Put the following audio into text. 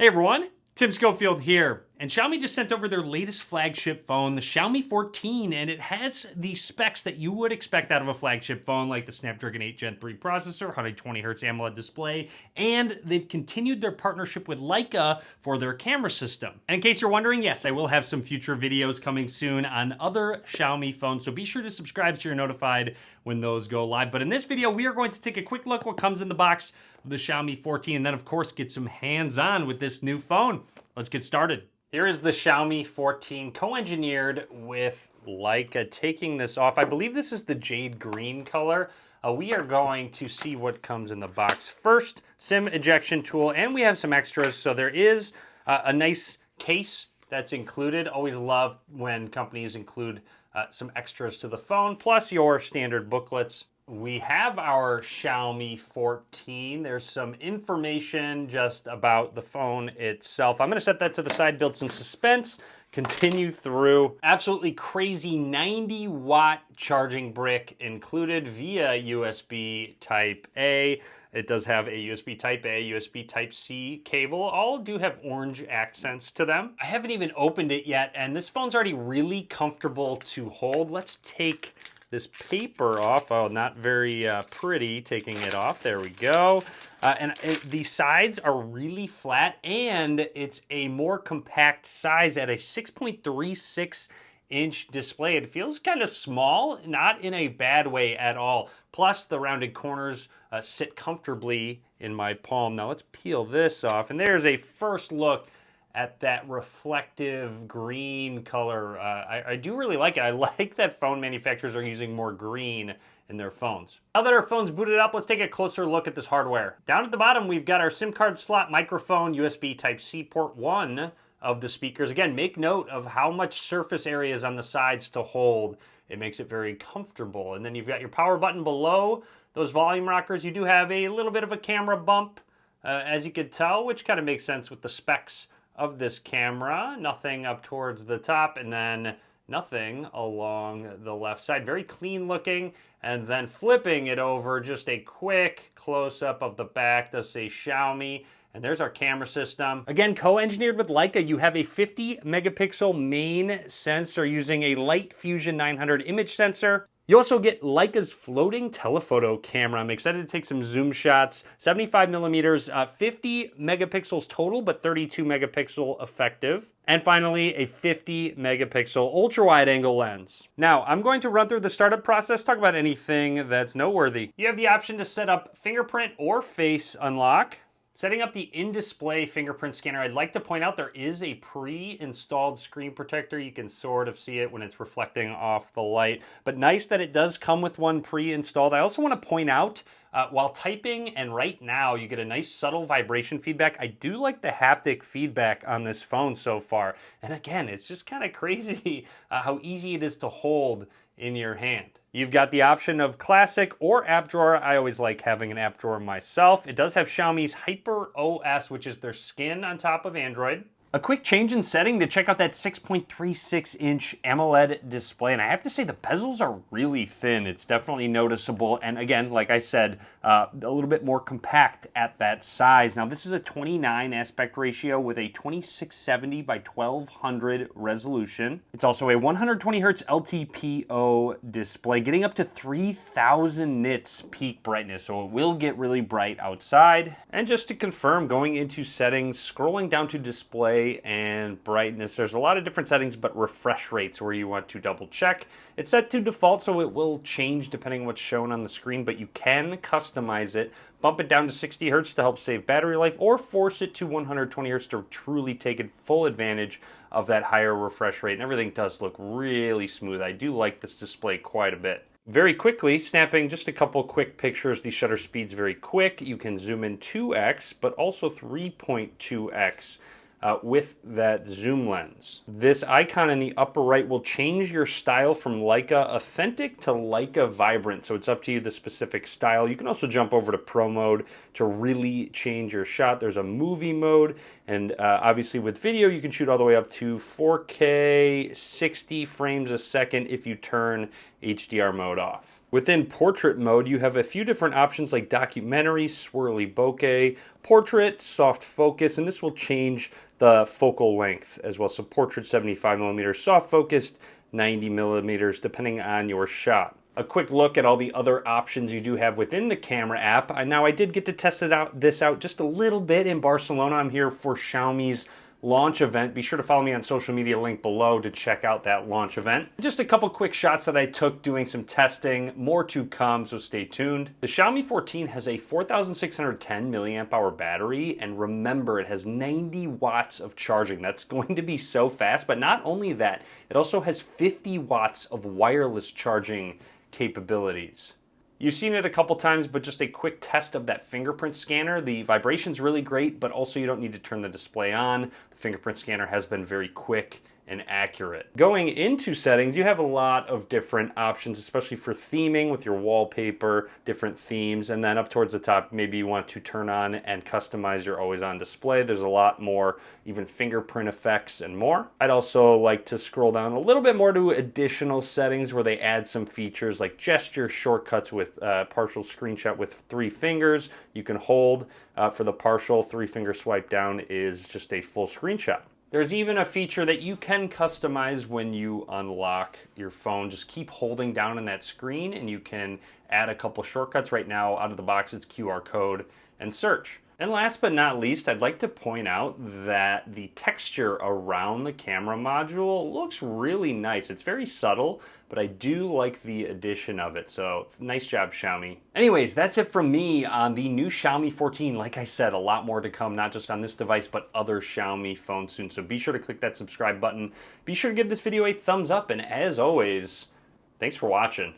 Hey everyone, Tim Schofield here. And Xiaomi just sent over their latest flagship phone, the Xiaomi 14, and it has the specs that you would expect out of a flagship phone, like the Snapdragon 8 Gen 3 processor, 120Hz AMOLED display, and they've continued their partnership with Leica for their camera system. And in case you're wondering, yes, I will have some future videos coming soon on other Xiaomi phones, so be sure to subscribe so you're notified when those go live. But in this video, we are going to take a quick look what comes in the box of the Xiaomi 14, and then of course get some hands-on with this new phone. Let's get started. Here is the Xiaomi 14 co-engineered with Leica. Taking this off, I believe this is the jade green color. We are going to see what comes in the box. First, SIM ejection tool, and we have some extras. So there is a nice case that's included. Always love when companies include some extras to the phone, plus your standard booklets. We have our Xiaomi 14. There's some information just about the phone itself. I'm gonna set that to the side, build some suspense, continue through. Absolutely crazy 90-watt charging brick included via USB Type A. It does have a USB Type A, USB Type C cable. All do have orange accents to them. I haven't even opened it yet, and this phone's already really comfortable to hold. Let's take this paper off. Oh, not very pretty taking it off. There we go. The sides are really flat, and it's a more compact size at a 6.36-inch display. It feels kind of small, not in a bad way at all. Plus, the rounded corners sit comfortably in my palm. Now let's peel this off, and there's a first look at that reflective green color. I do really like it. I like that phone manufacturers are using more green in their phones. Now that our phone's booted up, let's take a closer look at this hardware. Down at the bottom, we've got our SIM card slot, microphone, USB Type-C port 1 of the speakers. Again, make note of how much surface area is on the sides to hold. It makes it very comfortable. And then you've got your power button below those volume rockers. You do have a little bit of a camera bump, as you could tell, which kind of makes sense with the specs of this camera. Nothing up towards the top, and then nothing along the left side. Very clean looking. And then flipping it over, just a quick close-up of the back. Does say Xiaomi. And there's our camera system. Again, co-engineered with Leica. You have a 50 megapixel main sensor using a Light Fusion 900 image sensor. You also get Leica's floating telephoto camera. I'm excited to take some zoom shots. 75 millimeters, 50 megapixels total, but 32 megapixel effective. And finally, a 50 megapixel ultra wide angle lens. Now, I'm going to run through the startup process, talk about anything that's noteworthy. You have the option to set up fingerprint or face unlock. Setting up the in-display fingerprint scanner, I'd like to point out there is a pre-installed screen protector. You can sort of see it when it's reflecting off the light, but nice that it does come with one pre-installed. I also want to point out, while typing and right now, you get a nice subtle vibration feedback. I do like the haptic feedback on this phone so far. And again, it's just kind of crazy how easy it is to hold in your hand. You've got the option of classic or app drawer. I always like having an app drawer myself. It does have Xiaomi's Hyper OS, which is their skin on top of Android. A quick change in setting to check out that 6.36-inch AMOLED display. And I have to say the bezels are really thin. It's definitely noticeable. And again, like I said, a little bit more compact at that size. Now this is a 29 aspect ratio with a 2670 by 1200 resolution. It's also a 120 Hz LTPO display, getting up to 3000 nits peak brightness. So it will get really bright outside. And just to confirm, going into settings, scrolling down to display and brightness, there's a lot of different settings, but refresh rates where you want to double check. It's set to default, so it will change depending on what's shown on the screen, but you can customize it, bump it down to 60 Hertz to help save battery life, or force it to 120 Hertz to truly take full advantage of that higher refresh rate. And everything does look really smooth. I do like this display quite a bit. Very quickly, snapping just a couple quick pictures. The shutter speed's very quick. You can zoom in 2x, but also 3.2x. With that zoom lens. This icon in the upper right will change your style from Leica Authentic to Leica Vibrant, so it's up to you the specific style. You can also jump over to Pro mode to really change your shot. There's a movie mode, and obviously with video you can shoot all the way up to 4K 60 frames a second if you turn HDR mode off. Within portrait mode, you have a few different options like documentary, swirly bokeh, portrait, soft focus, and this will change the focal length as well. So portrait 75 millimeters, soft focused 90 millimeters, depending on your shot. A quick look at all the other options you do have within the camera app. Now I did get to test this out just a little bit in Barcelona. I'm here for Xiaomi's launch event. Be sure to follow me on social media, link below, to check out that launch event. Just a couple quick shots that I took doing some testing, more to come, so stay tuned. The Xiaomi 14 has a 4610 milliamp hour battery, and remember, it has 90 watts of charging. That's going to be so fast, but not only that, it also has 50 watts of wireless charging capabilities. You've seen it a couple times, but just a quick test of that fingerprint scanner. The vibration's really great, but also you don't need to turn the display on. The fingerprint scanner has been very quick and accurate. Going into settings, you have a lot of different options, especially for theming with your wallpaper, different themes, and then up towards the top, maybe you want to turn on and customize your always on display. There's a lot more, even fingerprint effects and more. I'd also like to scroll down a little bit more to additional settings where they add some features like gesture shortcuts with partial screenshot with 3 fingers. You can hold for the partial 3-finger swipe down is just a full screenshot. There's even a feature that you can customize when you unlock your phone. Just keep holding down on that screen and you can add a couple shortcuts. Right now, out of the box, it's QR code and search. And last but not least, I'd like to point out that the texture around the camera module looks really nice. It's very subtle, but I do like the addition of it. So nice job, Xiaomi. Anyways, that's it from me on the new Xiaomi 14. Like I said, a lot more to come, not just on this device, but other Xiaomi phones soon. So be sure to click that subscribe button. Be sure to give this video a thumbs up. And as always, thanks for watching.